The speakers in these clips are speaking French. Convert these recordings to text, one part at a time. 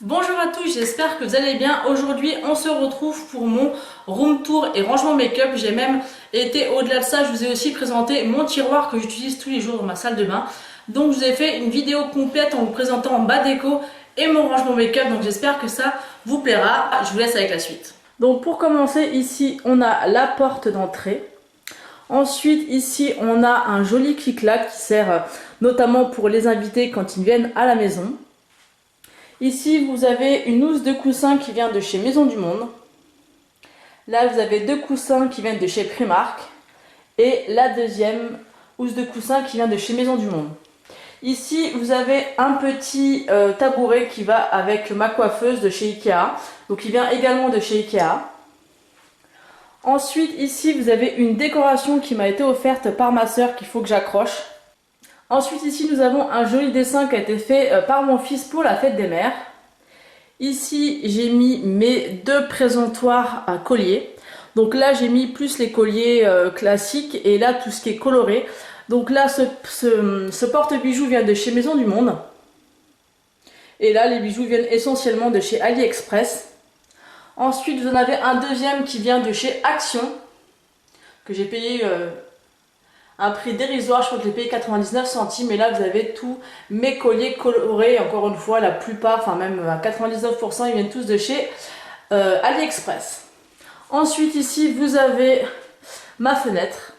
Bonjour à tous, j'espère que vous allez bien. Aujourd'hui, on se retrouve pour mon room tour et rangement make-up. J'ai même été au-delà de ça, je vous ai aussi présenté mon tiroir que j'utilise tous les jours dans ma salle de bain. Donc, je vous ai fait une vidéo complète en vous présentant bas déco et mon rangement make-up. Donc, j'espère que ça vous plaira. Je vous laisse avec la suite. Donc, pour commencer, ici, on a la porte d'entrée. Ensuite, ici, on a un joli clic-clac qui sert notamment pour les invités quand ils viennent à la maison. Ici, vous avez une housse de coussin qui vient de chez Maison du Monde. Là, vous avez deux coussins qui viennent de chez Primark. Et la deuxième housse de coussin qui vient de chez Maison du Monde. Ici, vous avez un petit tabouret qui va avec ma coiffeuse de chez Ikea. Donc, il vient également de chez Ikea. Ensuite, ici, vous avez une décoration qui m'a été offerte par ma soeur qu'il faut que j'accroche. Ensuite, ici, nous avons un joli dessin qui a été fait par mon fils pour la fête des mères. Ici, j'ai mis mes deux présentoirs à collier. Donc là, j'ai mis plus les colliers classiques et là, tout ce qui est coloré. Donc là, ce porte-bijoux vient de chez Maison du Monde. Et là, les bijoux viennent essentiellement de chez AliExpress. Ensuite, vous en avez un deuxième qui vient de chez Action, que j'ai payé un prix dérisoire, je crois que je l'ai payé 99 centimes. Et là, vous avez tous mes colliers colorés. Encore une fois, la plupart, enfin même à 99%, ils viennent tous de chez AliExpress. Ensuite, ici, vous avez ma fenêtre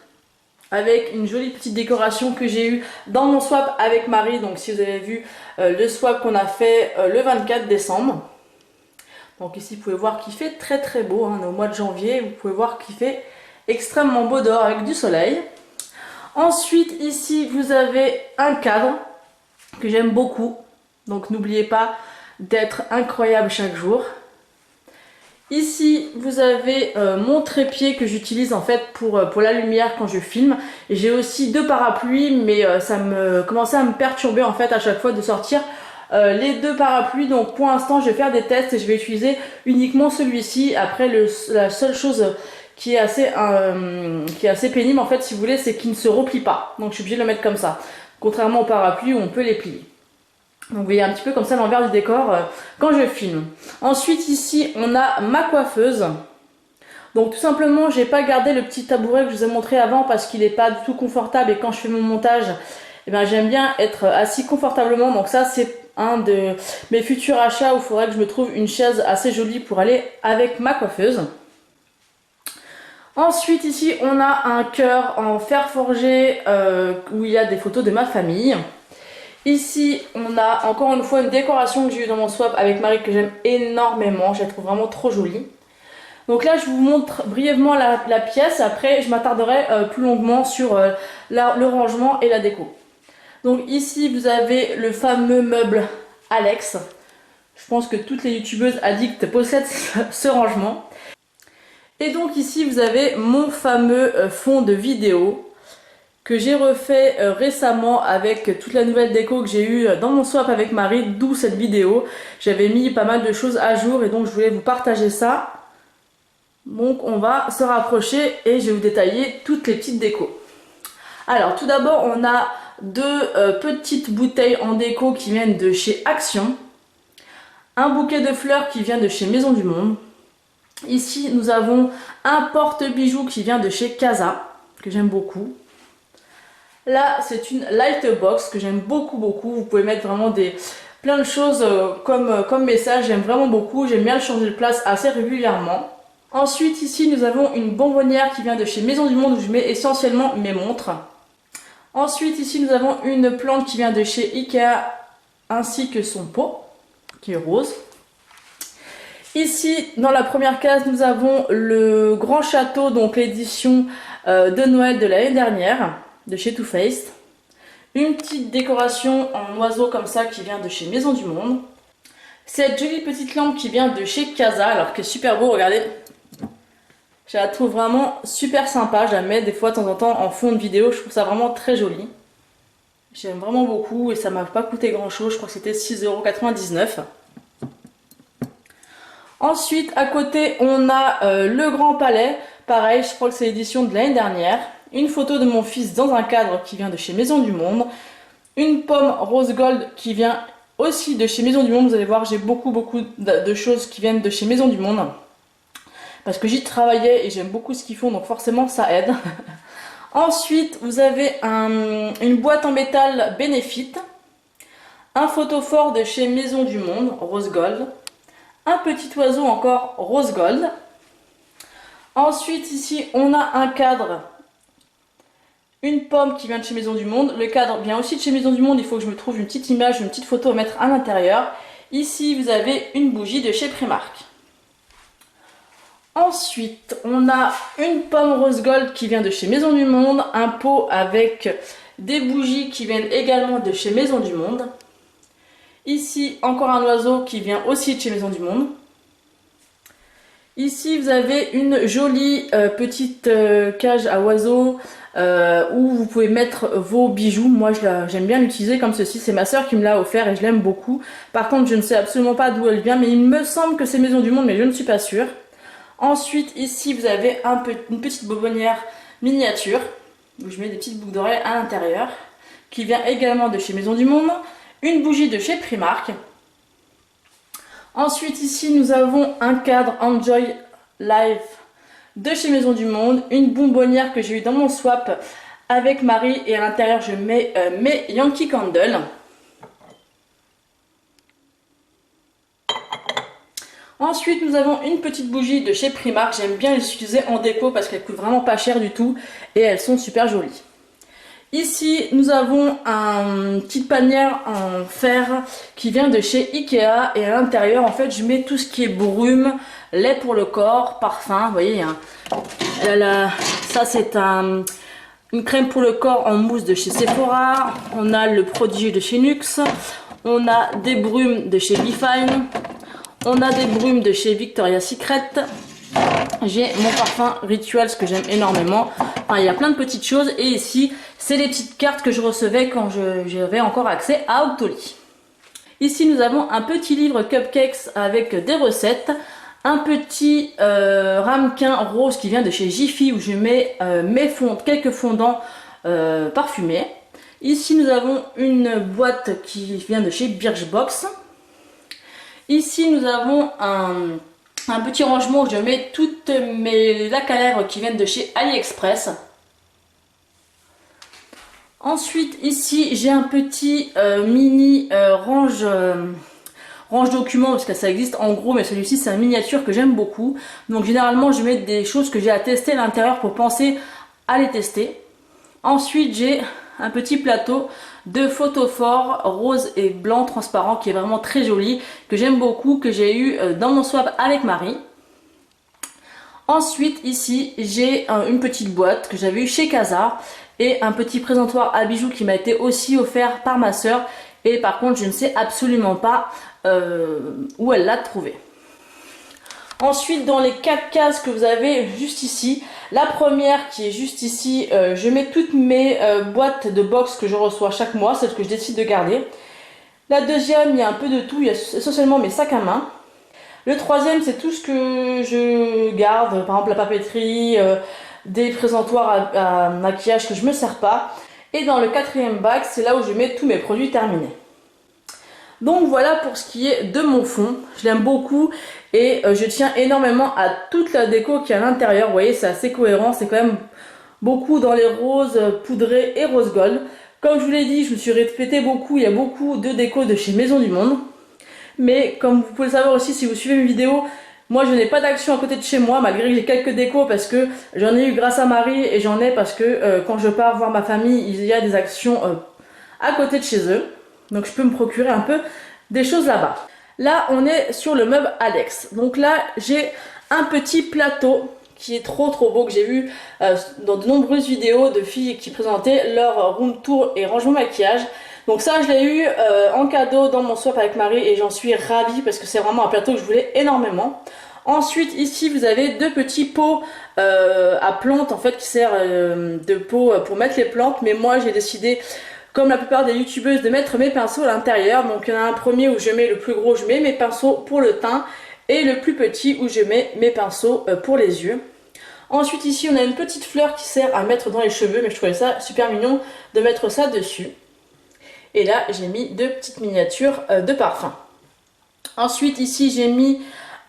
avec une jolie petite décoration que j'ai eue dans mon swap avec Marie. Donc, si vous avez vu le swap qu'on a fait le 24 décembre. Donc ici, vous pouvez voir qu'il fait très très beau. On est au mois de janvier. Vous pouvez voir qu'il fait extrêmement beau dehors avec du soleil. Ensuite, ici, vous avez un cadre que j'aime beaucoup. Donc, n'oubliez pas d'être incroyable chaque jour. Ici, vous avez mon trépied que j'utilise en fait pour la lumière quand je filme. Et j'ai aussi deux parapluies, mais ça me commençait à me perturber en fait à chaque fois de sortir les deux parapluies. Donc, pour l'instant, je vais faire des tests et je vais utiliser uniquement celui-ci. Après, la seule chose qui est assez pénible en fait, si vous voulez, c'est qu'il ne se replie pas. Donc je suis obligée de le mettre comme ça, contrairement au parapluie où on peut les plier. Donc vous voyez un petit peu comme ça l'envers du décor quand je filme. Ensuite ici on a ma coiffeuse. Donc tout simplement j'ai pas gardé le petit tabouret que je vous ai montré avant parce qu'il n'est pas du tout confortable et quand je fais mon montage, eh ben, j'aime bien être assis confortablement. Donc ça c'est un de mes futurs achats où il faudrait que je me trouve une chaise assez jolie pour aller avec ma coiffeuse. Ensuite ici on a un cœur en fer forgé où il y a des photos de ma famille. Ici on a encore une fois une décoration que j'ai eue dans mon swap avec Marie que j'aime énormément, je la trouve vraiment trop jolie. Donc là je vous montre brièvement la pièce, après je m'attarderai plus longuement sur le rangement et la déco. Donc ici vous avez le fameux meuble Alex. Je pense que toutes les youtubeuses addictes possèdent ce rangement. Et donc ici vous avez mon fameux fond de vidéo que j'ai refait récemment avec toute la nouvelle déco que j'ai eue dans mon swap avec Marie, d'où cette vidéo. J'avais mis pas mal de choses à jour et donc je voulais vous partager ça. Donc on va se rapprocher et je vais vous détailler toutes les petites décos. Alors tout d'abord on a deux petites bouteilles en déco qui viennent de chez Action. Un bouquet de fleurs qui vient de chez Maison du Monde. Ici, nous avons un porte-bijoux qui vient de chez Casa, que j'aime beaucoup. Là, c'est une lightbox que j'aime beaucoup, beaucoup. Vous pouvez mettre vraiment plein de choses comme message. J'aime vraiment beaucoup. J'aime bien le changer de place assez régulièrement. Ensuite, ici, nous avons une bonbonnière qui vient de chez Maison du Monde où je mets essentiellement mes montres. Ensuite, ici, nous avons une plante qui vient de chez Ikea ainsi que son pot, qui est rose. Ici, dans la première case, nous avons le Grand Château, donc l'édition de Noël de l'année dernière, de chez Too Faced. Une petite décoration en oiseau comme ça qui vient de chez Maison du Monde. Cette jolie petite lampe qui vient de chez Casa, alors qui est super beau, regardez. Je la trouve vraiment super sympa, je la mets des fois de temps en temps en fond de vidéo, je trouve ça vraiment très joli. J'aime vraiment beaucoup et ça m'a pas coûté grand chose, je crois que c'était 6,99 €. Ensuite, à côté, on a le Grand Palais. Pareil, je crois que c'est l'édition de l'année dernière. Une photo de mon fils dans un cadre qui vient de chez Maison du Monde. Une pomme rose gold qui vient aussi de chez Maison du Monde. Vous allez voir, j'ai beaucoup de choses qui viennent de chez Maison du Monde. Parce que j'y travaillais et j'aime beaucoup ce qu'ils font, donc forcément ça aide. Ensuite, vous avez une boîte en métal Benefit. Un photophore de chez Maison du Monde, rose gold. Un petit oiseau encore rose gold. Ensuite, ici, on a un cadre. Une pomme qui vient de chez Maison du Monde. Le cadre vient aussi de chez Maison du Monde. Il faut que je me trouve une petite image, une petite photo à mettre à l'intérieur. Ici, vous avez une bougie de chez Primark. Ensuite, on a une pomme rose gold qui vient de chez Maison du Monde. Un pot avec des bougies qui viennent également de chez Maison du Monde. Ici, encore un oiseau qui vient aussi de chez Maison du Monde. Ici, vous avez une jolie petite cage à oiseaux où vous pouvez mettre vos bijoux. Moi, j'aime bien l'utiliser comme ceci. C'est ma soeur qui me l'a offert et je l'aime beaucoup. Par contre, je ne sais absolument pas d'où elle vient, mais il me semble que c'est Maison du Monde, mais je ne suis pas sûre. Ensuite, ici, vous avez une petite bonbonnière miniature où je mets des petites boucles d'oreilles à l'intérieur qui vient également de chez Maison du Monde. Une bougie de chez Primark. Ensuite, ici, nous avons un cadre Enjoy Life de chez Maison du Monde. Une bonbonnière que j'ai eu dans mon swap avec Marie. Et à l'intérieur, je mets mes Yankee Candle. Ensuite, nous avons une petite bougie de chez Primark. J'aime bien les utiliser en déco parce qu'elles coûtent vraiment pas cher du tout. Et elles sont super jolies. Ici, nous avons une petite panière en fer qui vient de chez Ikea. Et à l'intérieur, en fait, je mets tout ce qui est brume, lait pour le corps, parfum. Vous voyez, hein. Ça, c'est une crème pour le corps en mousse de chez Sephora. On a le Prodigy de chez NYX. On a des brumes de chez Befine. On a des brumes de chez Victoria's Secret. J'ai mon parfum Rituals que j'aime énormément. Enfin, il y a plein de petites choses. Et ici, c'est les petites cartes que je recevais quand j'avais encore accès à Octoly. Ici, nous avons un petit livre Cupcakes avec des recettes. Un petit ramequin rose qui vient de chez Jiffy où je mets quelques fondants parfumés. Ici, nous avons une boîte qui vient de chez Birchbox. Ici, nous avons un petit rangement où je mets toutes mes lacs à lèvres qui viennent de chez AliExpress. Ensuite, ici, j'ai un petit mini range document parce que ça existe en gros, mais celui-ci, c'est un miniature que j'aime beaucoup. Donc, généralement, je mets des choses que j'ai à tester à l'intérieur pour penser à les tester. Ensuite, j'ai un petit plateau de photophore rose et blanc transparent qui est vraiment très joli, que j'aime beaucoup, que j'ai eu dans mon swap avec Marie. Ensuite, ici, j'ai une petite boîte que j'avais eu chez Casa et un petit présentoir à bijoux qui m'a été aussi offert par ma soeur. Et par contre, je ne sais absolument pas où elle l'a trouvé. Ensuite, dans les 4 cases que vous avez juste ici, la première qui est juste ici, je mets toutes mes boîtes de box que je reçois chaque mois, celles que je décide de garder. La deuxième, il y a un peu de tout, il y a essentiellement mes sacs à main. Le troisième, c'est tout ce que je garde, par exemple la papeterie, des présentoirs à maquillage que je ne me sers pas. Et dans le quatrième bac, c'est là où je mets tous mes produits terminés. Donc voilà pour ce qui est de mon fond, je l'aime beaucoup et je tiens énormément à toute la déco qui est à l'intérieur. Vous voyez, c'est assez cohérent, c'est quand même beaucoup dans les roses poudrés et rose gold. Comme je vous l'ai dit, je me suis répétée beaucoup, il y a beaucoup de déco de chez Maison du Monde. Mais comme vous pouvez le savoir aussi si vous suivez mes vidéos, moi je n'ai pas d'action à côté de chez moi malgré que j'ai quelques décos parce que j'en ai eu grâce à Marie et j'en ai parce que quand je pars voir ma famille, il y a des actions à côté de chez eux. Donc je peux me procurer un peu des choses là-bas. Là, on est sur le meuble Alex. Donc là, j'ai un petit plateau qui est trop beau que j'ai vu dans de nombreuses vidéos de filles qui présentaient leur room tour et rangement maquillage. Donc ça, je l'ai eu en cadeau dans mon swap avec Marie et j'en suis ravie parce que c'est vraiment un plateau que je voulais énormément. Ensuite, ici, vous avez 2 petits pots à plantes en fait qui servent de pots pour mettre les plantes. Mais moi, j'ai décidé, comme la plupart des youtubeuses, de mettre mes pinceaux à l'intérieur. Donc il y en a un premier où je mets le plus gros, je mets mes pinceaux pour le teint. Et le plus petit où je mets mes pinceaux pour les yeux. Ensuite ici on a une petite fleur qui sert à mettre dans les cheveux. Mais je trouvais ça super mignon de mettre ça dessus. Et là, j'ai mis 2 petites miniatures de parfum. Ensuite, ici, j'ai mis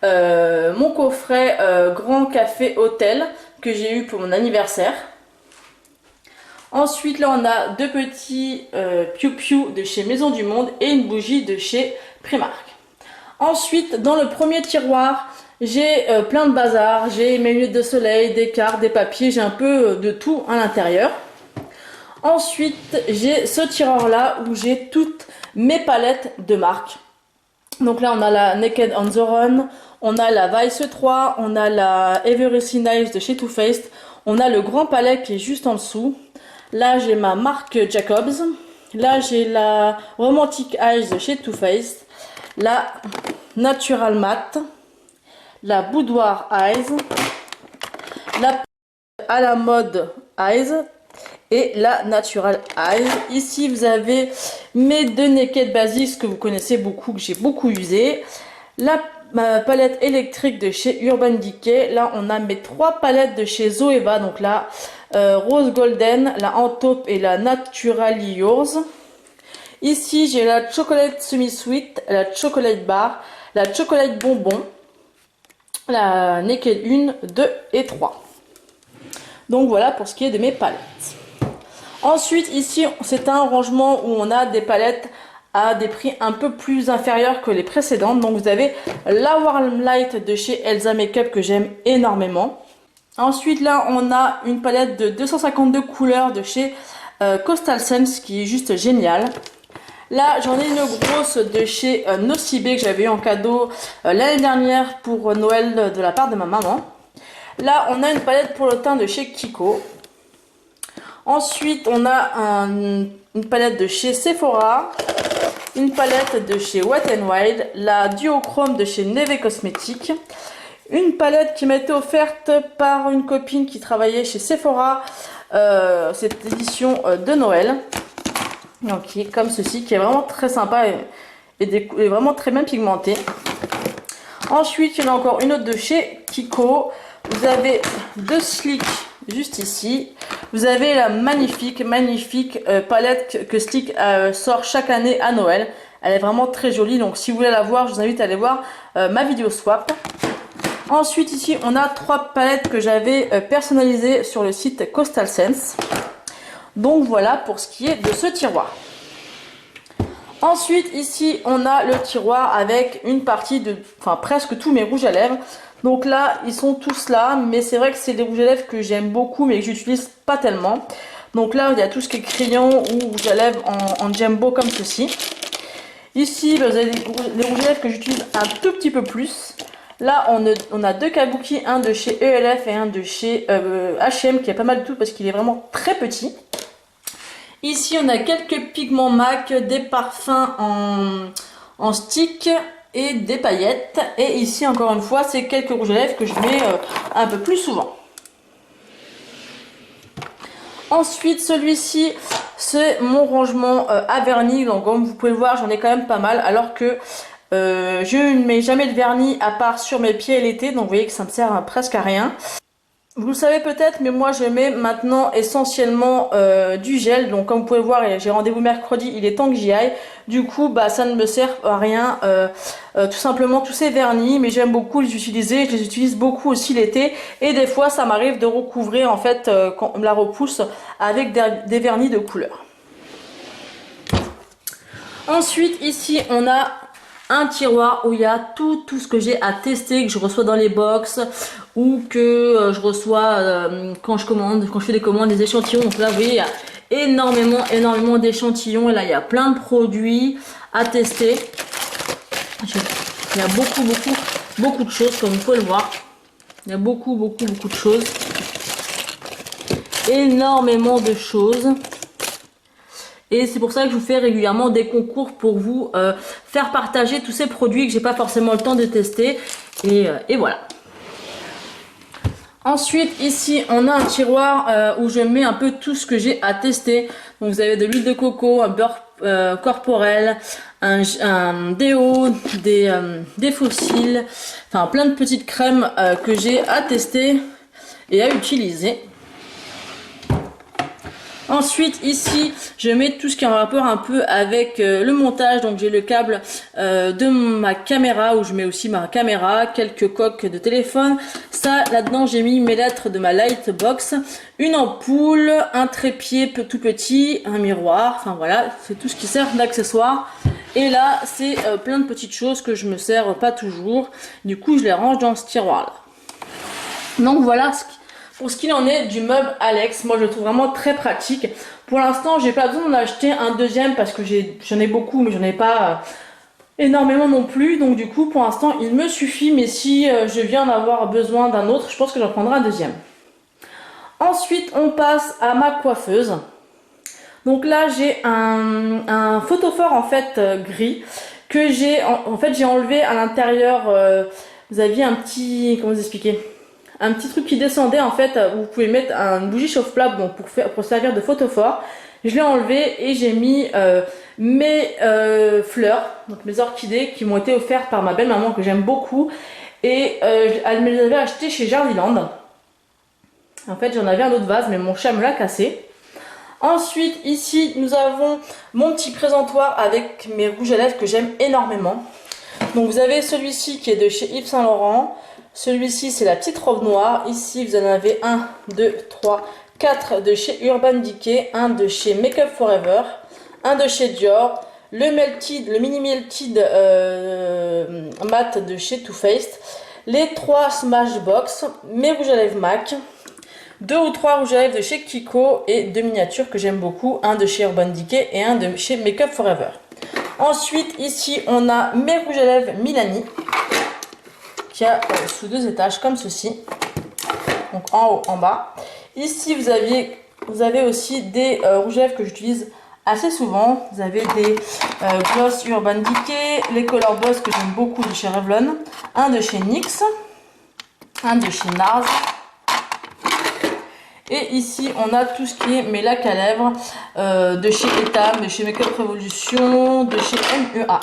mon coffret Grand Café Hôtel que j'ai eu pour mon anniversaire. Ensuite, là, on a 2 petits Piu Piu de chez Maison du Monde et une bougie de chez Primark. Ensuite, dans le premier tiroir, j'ai plein de bazar. J'ai mes lunettes de soleil, des cartes, des papiers, j'ai un peu de tout à l'intérieur. Ensuite, j'ai ce tiroir-là où j'ai toutes mes palettes de marque. Donc là, on a la Naked on the Run, on a la Vice 3, on a la Everything Nice de chez Too Faced, on a le grand palais qui est juste en dessous. Là, j'ai ma marque Jacobs. Là, j'ai la Romantic Eyes de chez Too Faced, la Natural Matte, la Boudoir Eyes, la à la mode Eyes et la Natural Eyes. Ici, vous avez mes 2 Naked Basics que vous connaissez beaucoup, que j'ai beaucoup usé. Ma palette électrique de chez Urban Decay. Là, on a mes 3 palettes de chez Zoeva. Donc là, Rose Golden, la Antaupe et la Naturally Yours. Ici, j'ai la Chocolate Semi-Sweet, la Chocolate Bar, la Chocolate Bonbon, la Naked 1, 2 et 3. Donc voilà pour ce qui est de mes palettes. Ensuite, ici, c'est un rangement où on a des palettes à des prix un peu plus inférieurs que les précédentes. Donc vous avez la Warm Light de chez Elsa Makeup que j'aime énormément. Ensuite, là, on a une palette de 252 couleurs de chez Coastal Scents qui est juste géniale. Là, j'en ai une grosse de chez Nocibé que j'avais eu en cadeau l'année dernière pour Noël de la part de ma maman. Là, on a une palette pour le teint de chez Kiko. Ensuite, on a une palette de chez Sephora, une palette de chez Wet n Wild, la Duochrome de chez Neve Cosmetics, une palette qui m'a été offerte par une copine qui travaillait chez Sephora, cette édition de Noël, donc qui est comme ceci, qui est vraiment très sympa et vraiment très bien pigmentée. Ensuite, il y en a encore une autre de chez Kiko. Vous avez 2 Slick juste ici. Vous avez la magnifique palette que Slick sort chaque année à Noël. Elle est vraiment très jolie, donc si vous voulez la voir, je vous invite à aller voir ma vidéo swap. Ensuite, ici, on a 3 palettes que j'avais personnalisées sur le site Coastal Scents. Donc voilà pour ce qui est de ce tiroir. Ensuite, ici, on a le tiroir avec une partie de, presque tous mes rouges à lèvres. Donc là, ils sont tous là, mais c'est vrai que c'est des rouges à lèvres que j'aime beaucoup, mais que j'utilise pas tellement. Donc là, il y a tout ce qui est crayon ou rouge à lèvres en jumbo comme ceci. Ici, vous avez des rouges à lèvres que j'utilise un tout petit peu plus. Là, on a 2 kabuki, un de chez ELF et un de chez H&M, qui est pas mal du tout parce qu'il est vraiment très petit. Ici, on a quelques pigments MAC, des parfums en stick et des paillettes. Et ici, encore une fois, c'est quelques rouges à lèvres que je mets un peu plus souvent. Ensuite, celui-ci, c'est mon rangement à vernis. Donc, comme vous pouvez le voir, j'en ai quand même pas mal. Alors que je ne mets jamais de vernis à part sur mes pieds l'été. Donc, vous voyez que ça me sert presque à rien. Vous le savez peut-être, mais moi je mets maintenant essentiellement du gel. Donc comme vous pouvez voir, j'ai rendez-vous mercredi, il est temps que j'y aille. Du coup, ça ne me sert à rien. Tout simplement tous ces vernis, mais j'aime beaucoup les utiliser. Je les utilise beaucoup aussi l'été. Et des fois, ça m'arrive de recouvrir en fait quand on me la repousse avec des vernis de couleur. Ensuite, ici, on a un tiroir où il y a tout ce que j'ai à tester, que je reçois dans les box ou que je reçois quand je fais des commandes, des échantillons. Donc là, vous voyez, il y a énormément d'échantillons et là, il y a plein de produits à tester. Il y a beaucoup de choses, comme vous pouvez le voir. Il y a beaucoup de choses. Énormément de choses. Et c'est pour ça que je vous fais régulièrement des concours pour vous faire partager tous ces produits que j'ai pas forcément le temps de tester. Et voilà. Ensuite, ici, on a un tiroir où je mets un peu tout ce que j'ai à tester. Donc, vous avez de l'huile de coco, un beurre corporel, un déo, des fossiles, enfin plein de petites crèmes que j'ai à tester et à utiliser. Ensuite ici je mets tout ce qui est en rapport un peu avec le montage, donc j'ai le câble de ma caméra où je mets aussi ma caméra, quelques coques de téléphone, ça là-dedans j'ai mis mes lettres de ma Lightbox, une ampoule, un trépied tout petit, un miroir, enfin voilà, c'est tout ce qui sert d'accessoire. Et là c'est plein de petites choses que je me sers pas toujours, du coup je les range dans ce tiroir là. Donc voilà pour ce qu'il en est du meuble Alex. Moi je le trouve vraiment très pratique. Pour l'instant j'ai pas besoin d'en acheter un deuxième parce que j'en ai beaucoup mais j'en ai pas énormément non plus. Donc du coup pour l'instant il me suffit, mais si je viens d'avoir besoin d'un autre, je pense que j'en prendrai un deuxième. Ensuite on passe à ma coiffeuse. Donc là j'ai un photophore en fait gris que j'ai j'ai enlevé à l'intérieur. Vous aviez un petit, comment vous expliquer, un petit truc qui descendait en fait, où vous pouvez mettre une bougie chauffe-plat donc pour servir de photophore. Je l'ai enlevé et j'ai mis mes fleurs, donc mes orchidées qui m'ont été offertes par ma belle-maman que j'aime beaucoup, et elle me les avait achetées chez Jardiland. En fait j'en avais un autre vase mais mon chat me l'a cassé. Ensuite ici nous avons mon petit présentoir avec mes rouges à lèvres que j'aime énormément. Donc vous avez celui-ci qui est de chez Yves Saint Laurent. Celui-ci c'est la petite robe noire. Ici vous en avez 1, 2, 3, 4 de chez Urban Decay, un de chez Make Up Forever, un de chez Dior, le Melted, le mini Melted mat de chez Too Faced, les 3 Smashbox, mes rouges à lèvres MAC, 2 ou 3 rouges à lèvres de chez Kiko et 2 miniatures que j'aime beaucoup, un de chez Urban Decay et un de chez Make Up Forever. Ensuite ici on a mes rouges à lèvres Milani qui a sous 2 étages comme ceci, donc en haut en bas. Ici vous avez aussi des rouges à lèvres que j'utilise assez souvent. Vous avez des gloss Urban Decay, les Color Boss que j'aime beaucoup de chez Revlon, un de chez NYX, un de chez NARS. Et ici on a tout ce qui est mes lacs à lèvres de chez Etam, de chez Make Up Revolution, de chez MEA.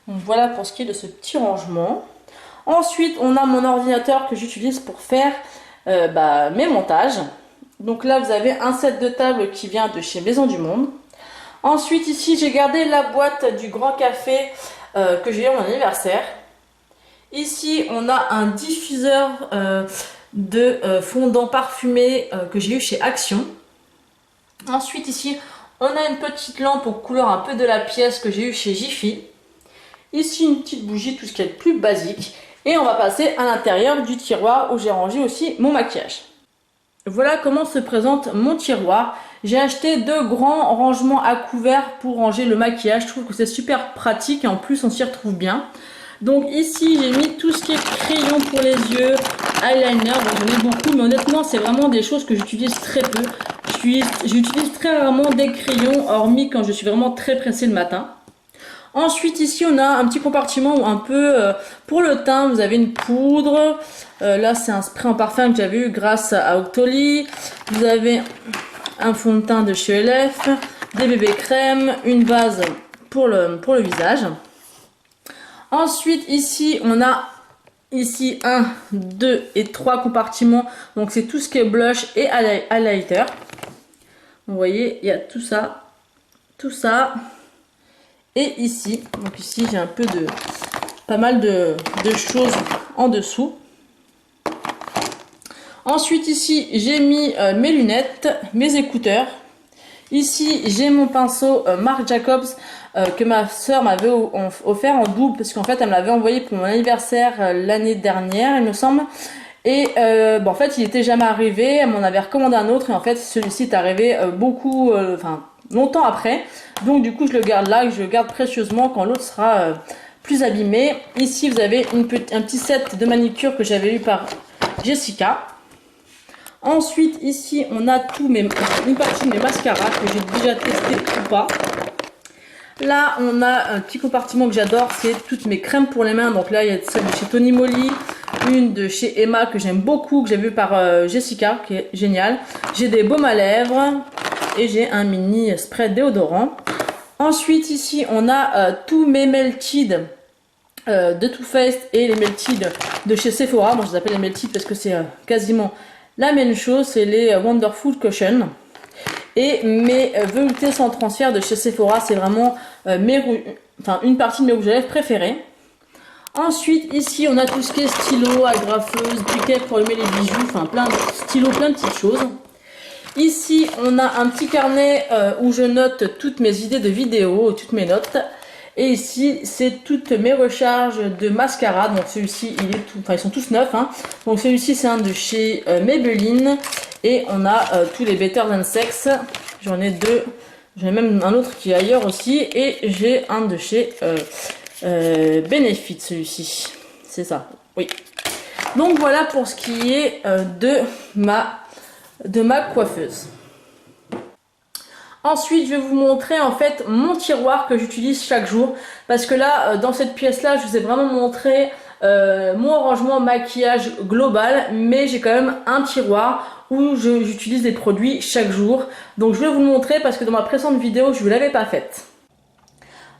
Donc voilà pour ce qui est de ce petit rangement. Ensuite on a mon ordinateur que j'utilise pour faire mes montages. Donc là vous avez un set de table qui vient de chez Maison du Monde. Ensuite ici j'ai gardé la boîte du Grand Café que j'ai eu à mon anniversaire. Ici on a un diffuseur de fondant parfumé que j'ai eu chez Action. Ensuite ici on a une petite lampe aux couleurs un peu de la pièce que j'ai eu chez Jiffy. Ici une petite bougie, tout ce qui est le plus basique. Et on va passer à l'intérieur du tiroir où j'ai rangé aussi mon maquillage. Voilà comment se présente mon tiroir. J'ai acheté 2 grands rangements à couvert pour ranger le maquillage. Je trouve que c'est super pratique et en plus on s'y retrouve bien. Donc ici j'ai mis tout ce qui est crayon pour les yeux, eyeliner, bon, j'en ai beaucoup mais honnêtement c'est vraiment des choses que j'utilise très peu. J'utilise très rarement des crayons, hormis quand je suis vraiment très pressée le matin. Ensuite ici on a un petit compartiment où un peu pour le teint, vous avez une poudre, là c'est un spray en parfum que j'avais eu grâce à Octoly. Vous avez un fond de teint de chez ELF, des bébés crèmes, une base pour le visage. Ensuite ici on a 1, 2 et 3 compartiments, donc c'est tout ce qui est blush et highlighter. Vous voyez il y a tout ça. Et ici, donc ici j'ai un peu pas mal de choses en dessous. Ensuite ici j'ai mis mes lunettes, mes écouteurs. Ici j'ai mon pinceau Marc Jacobs que ma soeur m'avait offert en double parce qu'en fait elle me l'avait envoyé pour mon anniversaire l'année dernière il me semble. Et en fait il était jamais arrivé, elle m'en avait recommandé un autre et en fait celui-ci est arrivé longtemps après. Donc du coup je le garde là, je le garde précieusement quand l'autre sera plus abîmé. Ici vous avez un petit set de manicure que j'avais eu par Jessica. Ensuite ici on a une partie de mes mascaras que j'ai déjà testé ou pas. Là on a un petit compartiment que j'adore, c'est toutes mes crèmes pour les mains. Donc là il y a celle de chez Tony Moly, une de chez Emma que j'aime beaucoup, que j'ai vu par Jessica, qui est géniale. J'ai des baumes à lèvres et j'ai un mini spray déodorant. Ensuite ici on a tous mes Melted de Too Faced et les Melted de chez Sephora. Moi je les appelle les Melted parce que c'est quasiment la même chose, c'est les Wonderful Cushion. Et mes veloutés sans transfert de chez Sephora, c'est vraiment une partie de mes rouges à lèvres préférés. Ensuite, ici, on a tout ce qui est stylo, agrafeuse, briquet pour allumer les bijoux, enfin plein de stylos, plein de petites choses. Ici, on a un petit carnet où je note toutes mes idées de vidéos, toutes mes notes. Et ici, c'est toutes mes recharges de mascara. Donc celui-ci, ils sont tous neufs. Hein. Donc celui-ci, c'est un de chez Maybelline. Et on a tous les Better Than Sex. J'en ai deux. J'en ai même un autre qui est ailleurs aussi. Et j'ai un de chez Benefit, celui-ci. C'est ça, oui. Donc voilà pour ce qui est de ma coiffeuse. Ensuite, je vais vous montrer en fait mon tiroir que j'utilise chaque jour. Parce que là, dans cette pièce-là, je vous ai vraiment montré mon rangement maquillage global. Mais j'ai quand même un tiroir où j'utilise des produits chaque jour. Donc je vais vous le montrer parce que dans ma précédente vidéo, je ne vous l'avais pas faite.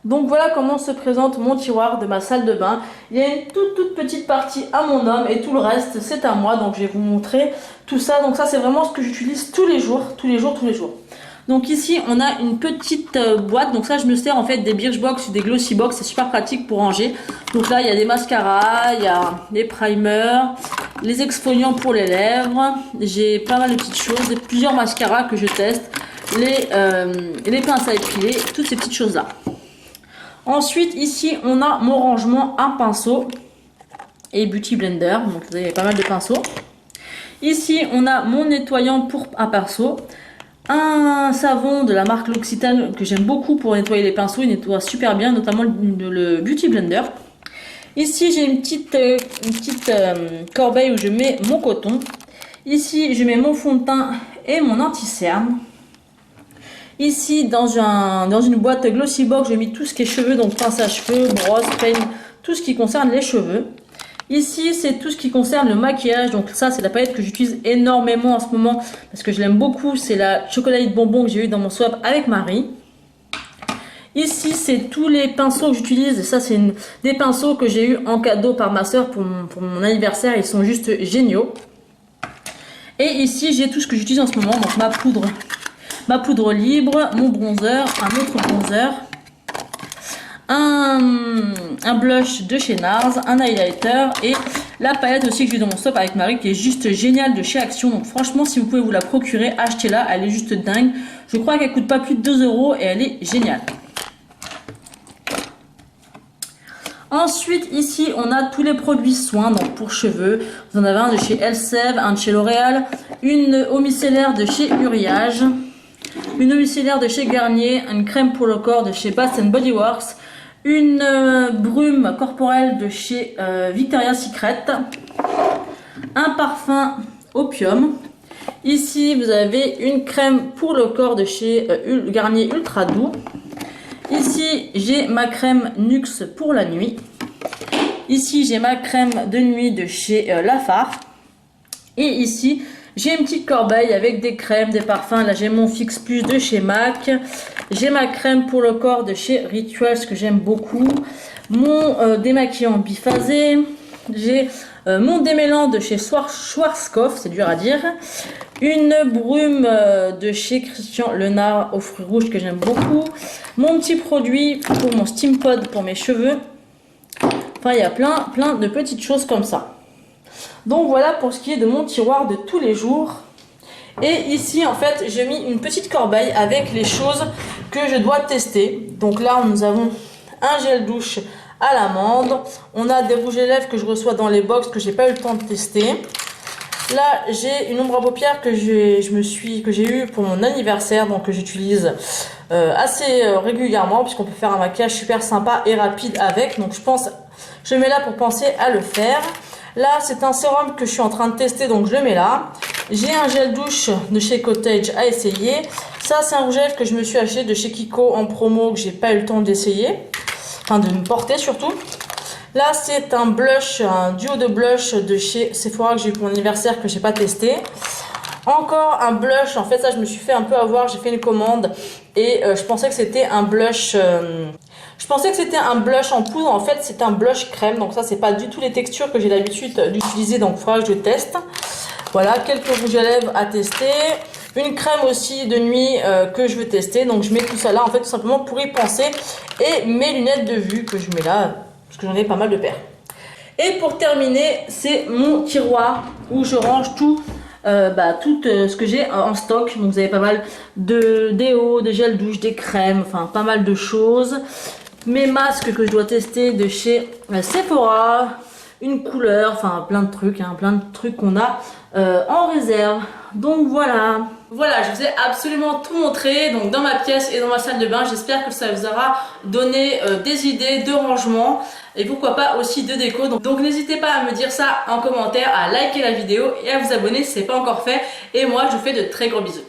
Donc voilà comment se présente mon tiroir de ma salle de bain. Il y a une toute petite partie à mon homme et tout le reste c'est à moi. Donc je vais vous montrer tout ça. Donc ça c'est vraiment ce que j'utilise tous les jours. Donc ici on a une petite boîte. Donc ça je me sers en fait des Birchbox ou des Glossybox. C'est super pratique pour ranger. Donc là il y a des mascaras, il y a des primers, les exfoliants pour les lèvres. J'ai pas mal de petites choses, plusieurs mascaras que je teste. Les pinces à épiler, toutes ces petites choses là. Ensuite, ici, on a mon rangement à pinceau et Beauty Blender. Donc, vous avez pas mal de pinceaux. Ici, on a mon nettoyant pour un pinceau. Un savon de la marque L'Occitane que j'aime beaucoup pour nettoyer les pinceaux. Il nettoie super bien, notamment le Beauty Blender. Ici, j'ai une petite corbeille où je mets mon coton. Ici, je mets mon fond de teint et mon anti-cerne. Ici, dans une boîte Glossybox, j'ai mis tout ce qui est cheveux, donc pince à cheveux, brosse, peigne, tout ce qui concerne les cheveux. Ici, c'est tout ce qui concerne le maquillage. Donc ça, c'est la palette que j'utilise énormément en ce moment parce que je l'aime beaucoup. C'est la chocolatée de bonbons que j'ai eu dans mon swap avec Marie. Ici, c'est tous les pinceaux que j'utilise. Ça, c'est des pinceaux que j'ai eu en cadeau par ma soeur pour mon anniversaire. Ils sont juste géniaux. Et ici, j'ai tout ce que j'utilise en ce moment. Donc ma poudre libre, mon bronzer, un autre bronzer, un blush de chez NARS, un highlighter et la palette aussi que j'ai dans mon stock avec Marie qui est juste géniale de chez Action. Donc franchement, si vous pouvez vous la procurer, achetez-la, elle est juste dingue. Je crois qu'elle coûte pas plus de 2 € et elle est géniale. Ensuite, ici, on a tous les produits soins donc pour cheveux. Vous en avez un de chez Elseve, un de chez L'Oréal, une eau micellaire de chez Uriage, une eau micellaire de chez Garnier, une crème pour le corps de chez Bath Body Works, une brume corporelle de chez Victoria's Secret, un parfum Opium. Ici, vous avez une crème pour le corps de chez Garnier Ultra Doux. Ici, j'ai ma crème Nuxe pour la nuit. Ici, j'ai ma crème de nuit de chez Lafarge. Et ici, j'ai une petite corbeille avec des crèmes, des parfums. Là, j'ai mon Fix Plus de chez MAC. J'ai ma crème pour le corps de chez Rituals que j'aime beaucoup. Mon démaquillant biphasé. J'ai mon démêlant de chez Schwarzkopf, c'est dur à dire. Une brume de chez Christian Lenard aux fruits rouges que j'aime beaucoup. Mon petit produit pour mon Steam Pod pour mes cheveux. Enfin, il y a plein de petites choses comme ça. Donc voilà pour ce qui est de mon tiroir de tous les jours. Et ici, en fait, j'ai mis une petite corbeille avec les choses que je dois tester. Donc là, nous avons un gel douche à l'amande. On a des rouges à lèvres que je reçois dans les box que j'ai pas eu le temps de tester. Là, j'ai une ombre à paupières que j'ai eu pour mon anniversaire, donc que j'utilise assez régulièrement puisqu'on peut faire un maquillage super sympa et rapide avec. Donc je mets là pour penser à le faire. Là, c'est un sérum que je suis en train de tester, donc je le mets là. J'ai un gel douche de chez Cottage à essayer. Ça, c'est un rouge à lèvres que je me suis acheté de chez Kiko en promo que j'ai pas eu le temps d'essayer. Enfin, de me porter surtout. Là, c'est un blush, un duo de blush de chez Sephora que j'ai eu pour mon anniversaire que j'ai pas testé. Encore un blush. En fait, ça, je me suis fait un peu avoir. J'ai fait une commande et je pensais que c'était un blush... Je pensais que c'était un blush en poudre, en fait c'est un blush crème, donc ça c'est pas du tout les textures que j'ai l'habitude d'utiliser, donc il faudra que je teste. Voilà, quelques rouges à lèvres à tester. une crème aussi de nuit que je veux tester. Donc je mets tout ça là en fait tout simplement pour y penser. Et mes lunettes de vue que je mets là parce que j'en ai pas mal de paires. Et pour terminer, c'est mon tiroir où je range tout, ce que j'ai en stock. Donc vous avez pas mal de déos, de gel douche, des crèmes, enfin pas mal de choses. Mes masques que je dois tester de chez Sephora, une couleur, enfin plein de trucs qu'on a en réserve. Donc voilà. Voilà, je vous ai absolument tout montré donc dans ma pièce et dans ma salle de bain. J'espère que ça vous aura donné des idées de rangement et pourquoi pas aussi de déco. Donc n'hésitez pas à me dire ça en commentaire, à liker la vidéo et à vous abonner si ce n'est pas encore fait. Et moi, je vous fais de très gros bisous.